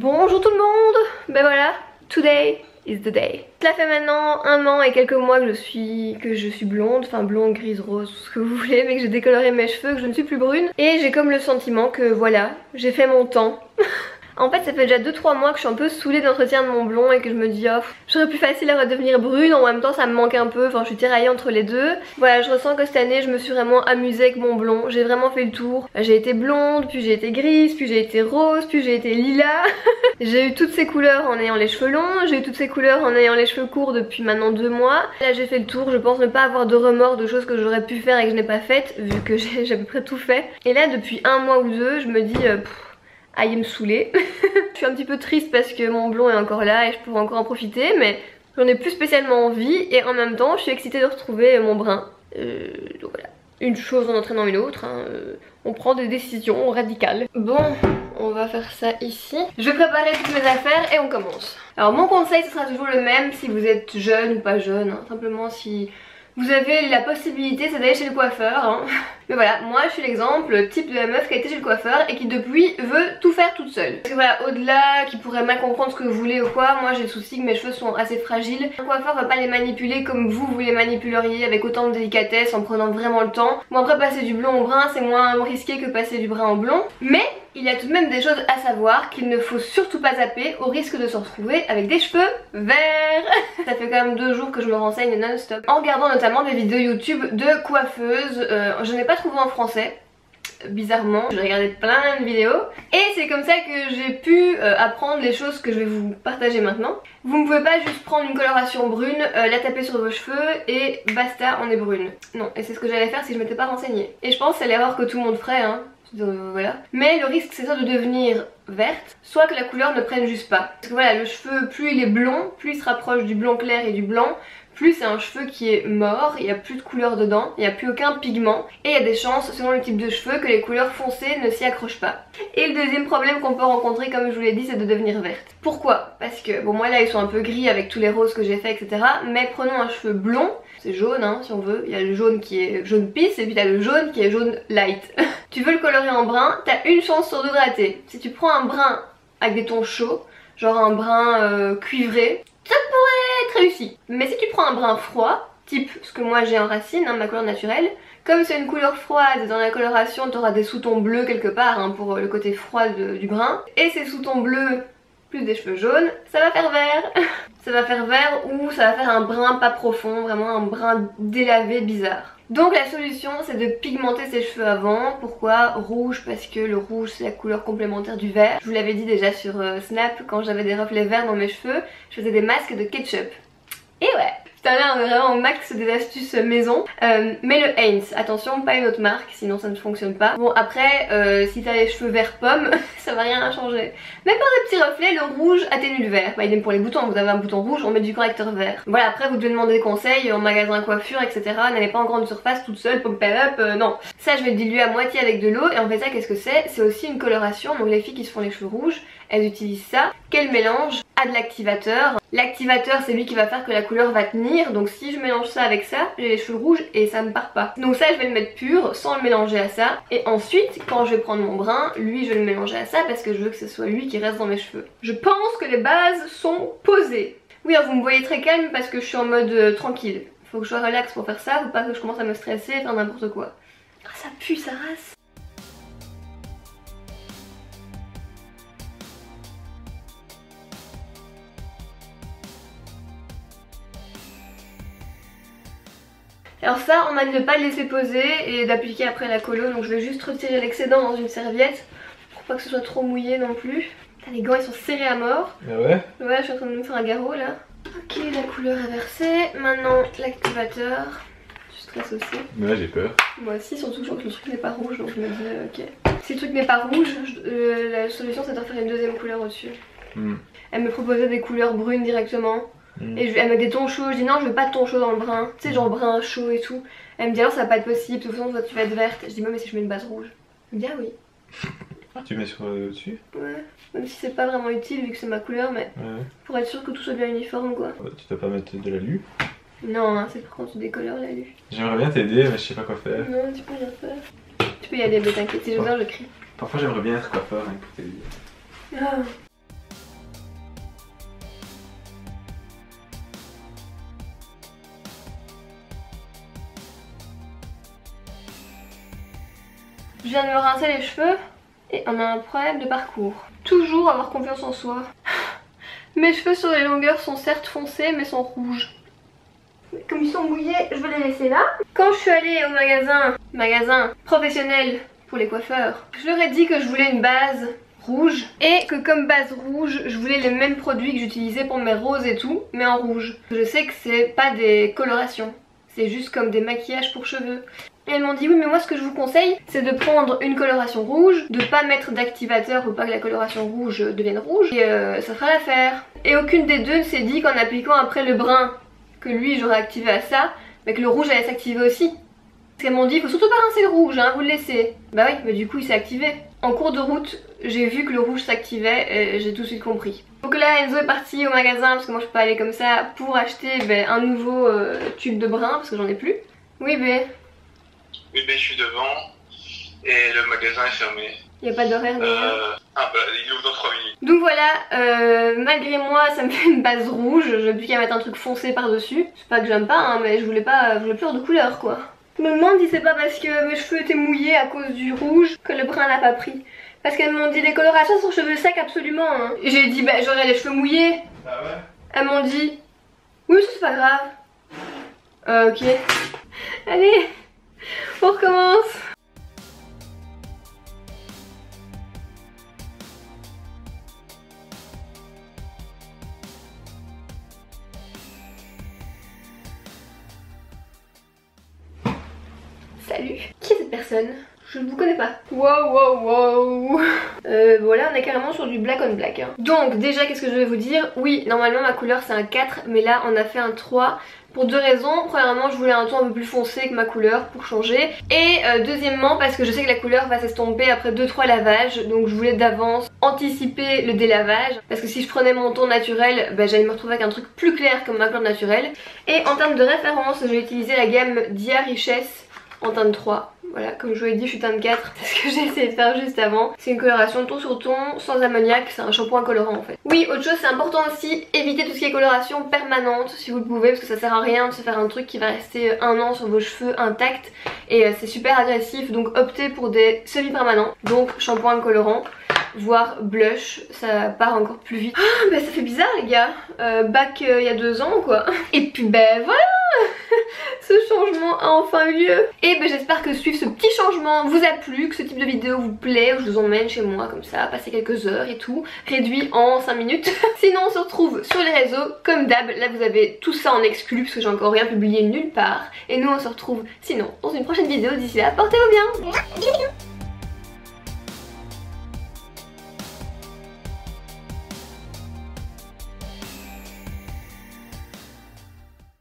Bonjour tout le monde. Ben voilà, today is the day. Cela fait maintenant 1 an et quelques mois que je suis blonde, enfin blonde, grise, rose, tout ce que vous voulez, mais que j'ai décoloré mes cheveux, que je ne suis plus brune. Et j'ai comme le sentiment que voilà, j'ai fait mon temps. En fait ça fait déjà 2-3 mois que je suis un peu saoulée d'entretien de mon blond et que je me dis oh, j'aurais plus facile à redevenir brune, en même temps ça me manque un peu, enfin je suis tiraillée entre les deux. Voilà, je ressens que cette année je me suis vraiment amusée avec mon blond, j'ai vraiment fait le tour. J'ai été blonde, puis j'ai été grise, puis j'ai été rose, puis j'ai été lilas. J'ai eu toutes ces couleurs en ayant les cheveux longs, j'ai eu toutes ces couleurs en ayant les cheveux courts depuis maintenant 2 mois. Là j'ai fait le tour, je pense ne pas avoir de remords de choses que j'aurais pu faire et que je n'ai pas faites vu que j'ai à peu près tout fait. Et là depuis 1 mois ou 2 je me dis aïe me saouler. Je suis un petit peu triste parce que mon blond est encore là et je pourrais encore en profiter, mais j'en ai plus spécialement envie et en même temps je suis excitée de retrouver mon brun. Donc voilà, une chose en entraînant une autre, hein, on prend des décisions radicales. Bon, on va faire ça ici. Je vais préparer toutes mes affaires et on commence. Alors mon conseil ce sera toujours le même si vous êtes jeune ou pas jeune, hein, simplement si vous avez la possibilité c'est d'aller chez le coiffeur, hein. Mais voilà, moi je suis l'exemple type de la meuf qui a été chez le coiffeur et qui depuis veut tout faire toute seule. Parce que voilà, au-delà qui pourrait mal comprendre ce que vous voulez ou quoi, moi j'ai le souci que mes cheveux sont assez fragiles. Un coiffeur va pas les manipuler comme vous les manipuleriez avec autant de délicatesse en prenant vraiment le temps. Bon après passer du blond au brun c'est moins risqué que passer du brun au blond. Mais il y a tout de même des choses à savoir qu'il ne faut surtout pas zapper au risque de se retrouver avec des cheveux verts. Ça fait quand même 2 jours que je me renseigne non-stop en regardant notamment des vidéos YouTube de coiffeuses. Je n'ai pas trouvé en français, bizarrement. J'ai regardé plein de vidéos et c'est comme ça que j'ai pu apprendre les choses que je vais vous partager maintenant. Vous ne pouvez pas juste prendre une coloration brune, la taper sur vos cheveux et basta, on est brune. Non, et c'est ce que j'allais faire si je m'étais pas renseignée. Et je pense que c'est l'erreur que tout le monde ferait, hein. Voilà. Mais le risque c'est soit de devenir verte, soit que la couleur ne prenne juste pas. Parce que voilà, le cheveu, plus il est blond, plus il se rapproche du blond clair et du blanc, plus c'est un cheveu qui est mort, il n'y a plus de couleur dedans, il n'y a plus aucun pigment et il y a des chances selon le type de cheveux que les couleurs foncées ne s'y accrochent pas. Et le deuxième problème qu'on peut rencontrer comme je vous l'ai dit c'est de devenir verte. Pourquoi? Parce que bon moi là ils sont un peu gris avec tous les roses que j'ai fait etc. Mais prenons un cheveu blond, c'est jaune hein si on veut, il y a le jaune qui est jaune pisse et puis t'as le jaune qui est jaune light. Tu veux le colorer en brun, t'as une chance sur 2 de rater. Si tu prends un brun avec des tons chauds, genre un brun cuivré, ça pourrait être réussi. Mais si tu prends un brun froid, type ce que moi j'ai en racine, hein, ma couleur naturelle, comme c'est une couleur froide, dans la coloration tu auras des sous-tons bleus quelque part hein, pour le côté froid du brun, et ces sous-tons bleus plus des cheveux jaunes, ça va faire vert. Ça va faire vert ou ça va faire un brun pas profond, vraiment un brun délavé bizarre. Donc la solution c'est de pigmenter ses cheveux avant. Pourquoi rouge? Parce que le rouge c'est la couleur complémentaire du vert. Je vous l'avais dit déjà sur Snap, quand j'avais des reflets verts dans mes cheveux, je faisais des masques de ketchup. Et ouais, putain là on est vraiment au max des astuces maison. Mais le Heinz, attention pas une autre marque sinon ça ne fonctionne pas. Bon après si t'as les cheveux vert pomme ça va rien changer. Mais pour des petits reflets le rouge atténue le vert. Bah idem pour les boutons, vous avez un bouton rouge on met du correcteur vert. Voilà après vous devez demander des conseils en magasin coiffure etc. N'allez pas en grande surface toute seule, pump it up, non. Ça je vais le diluer à moitié avec de l'eau et en fait ça qu'est-ce que c'est? C'est aussi une coloration, donc les filles qui se font les cheveux rouges elles utilisent ça, qu'elles mélangent à de l'activateur. L'activateur c'est lui qui va faire que la couleur va tenir, donc si je mélange ça avec ça, j'ai les cheveux rouges et ça ne part pas. Donc ça je vais le mettre pur sans le mélanger à ça, et ensuite quand je vais prendre mon brun, lui je vais le mélanger à ça parce que je veux que ce soit lui qui reste dans mes cheveux. Je pense que les bases sont posées. Oui alors vous me voyez très calme parce que je suis en mode tranquille. Faut que je sois relax pour faire ça, faut pas que je commence à me stresser et faire n'importe quoi. Ah ça pue sa race. Alors ça on m'a dit de pas le laisser poser et d'appliquer après la colo, donc je vais juste retirer l'excédent dans une serviette pour pas que ce soit trop mouillé non plus. Putain, les gants ils sont serrés à mort. Ah ouais? Ouais je suis en train de me faire un garrot là. Ok la couleur est versée, maintenant l'activateur. Je stresse aussi. Ouais j'ai peur. Moi aussi surtout que le truc n'est pas rouge donc je me dis ok. Si le truc n'est pas rouge, la solution c'est de refaire une deuxième couleur au-dessus. Elle me proposait des couleurs brunes directement. Et elle met des tons chauds, je dis non je veux pas de tons chauds dans le brun, tu sais genre brun chaud et tout. Elle me dit alors ça va pas être possible, de toute façon toi tu vas être verte. Je dis mais si je mets une base rouge. Elle me dit ah oui. Ah tu mets sur dessus? Ouais, même si c'est pas vraiment utile vu que c'est ma couleur mais pour être sûr que tout soit bien uniforme quoi. Tu dois pas mettre de l'alu? Non hein, c'est quand tu décolores l'alu. J'aimerais bien t'aider mais je sais pas quoi faire. Non tu peux rien faire. Tu peux y aller mais t'inquiète, si j'ai besoin je crie. Parfois j'aimerais bien être coiffeur hein, pour t'aider. Ah. Je viens de me rincer les cheveux et on a un problème de parcours. Toujours avoir confiance en soi. Mes cheveux sur les longueurs sont certes foncés mais sont rouges. Comme ils sont mouillés, je vais les laisser là. Quand je suis allée au magasin professionnel pour les coiffeurs, je leur ai dit que je voulais une base rouge et que comme base rouge je voulais les mêmes produits que j'utilisais pour mes roses et tout, mais en rouge. Je sais que c'est pas des colorations, c'est juste comme des maquillages pour cheveux. Et elles m'ont dit oui mais moi ce que je vous conseille c'est de prendre une coloration rouge, de pas mettre d'activateur pour pas que la coloration rouge devienne rouge et ça fera l'affaire. Et aucune des deux ne s'est dit qu'en appliquant après le brun que lui j'aurais activé à ça, mais que le rouge allait s'activer aussi. Parce qu'elles m'ont dit il faut surtout pas rincer le rouge hein, vous le laissez. Bah oui mais du coup il s'est activé. En cours de route j'ai vu que le rouge s'activait et j'ai tout de suite compris. Donc là Enzo est parti au magasin parce que moi je peux pas aller comme ça pour acheter un nouveau tube de brun parce que j'en ai plus. Oui bé. Oui, ben je suis devant et le magasin est fermé. Il n'y a pas d'horaire d'ailleurs. Ah bah il ouvre dans 3 minutes. Donc voilà, malgré moi ça me fait une base rouge, j'ai plus qu'à mettre un truc foncé par dessus. C'est pas que j'aime pas hein, mais je voulais plus de couleur quoi. Je me demande si c'est pas parce que mes cheveux étaient mouillés à cause du rouge que le brun n'a pas pris. Parce qu'elles m'ont dit les colorations sur cheveux secs absolument hein. Et j'ai dit bah j'aurais les cheveux mouillés. Ah ouais. Elles m'ont dit oui c'est pas grave. Ok. Allez, on recommence. Salut. Qui est cette personne? Je ne vous connais pas. Wow wow wow. Voilà on est carrément sur du black on black hein. Donc déjà qu'est-ce que je vais vous dire? Oui normalement ma couleur c'est un 4 mais là on a fait un 3 pour deux raisons. Premièrement je voulais un ton un peu plus foncé que ma couleur pour changer. Et deuxièmement parce que je sais que la couleur va s'estomper après 2-3 lavages. Donc je voulais d'avance anticiper le délavage. Parce que si je prenais mon ton naturel j'allais me retrouver avec un truc plus clair comme ma couleur naturelle. Et en termes de référence j'ai utilisé la gamme Dia Richesse en teinte 3. Voilà, comme je vous l'ai dit, je suis teinte 4, c'est ce que j'ai essayé de faire juste avant. C'est une coloration ton sur ton, sans ammoniac, c'est un shampoing colorant en fait. Oui, autre chose, c'est important aussi, évitez tout ce qui est coloration permanente si vous le pouvez, parce que ça sert à rien de se faire un truc qui va rester un an sur vos cheveux intacts. Et c'est super agressif, donc optez pour des semi-permanents, donc shampoing colorant, voire blush, ça part encore plus vite. Ah, bah ça fait bizarre les gars, bac il y a 2 ans quoi. Et puis ben voilà. Ce changement a enfin eu lieu. Et j'espère que suivre ce petit changement vous a plu, que ce type de vidéo vous plaît, où je vous emmène chez moi comme ça, passer quelques heures et tout, réduit en 5 minutes. Sinon on se retrouve sur les réseaux comme d'hab, là vous avez tout ça en exclu parce que j'ai encore rien publié nulle part. Et nous on se retrouve sinon dans une prochaine vidéo, d'ici là portez-vous bien.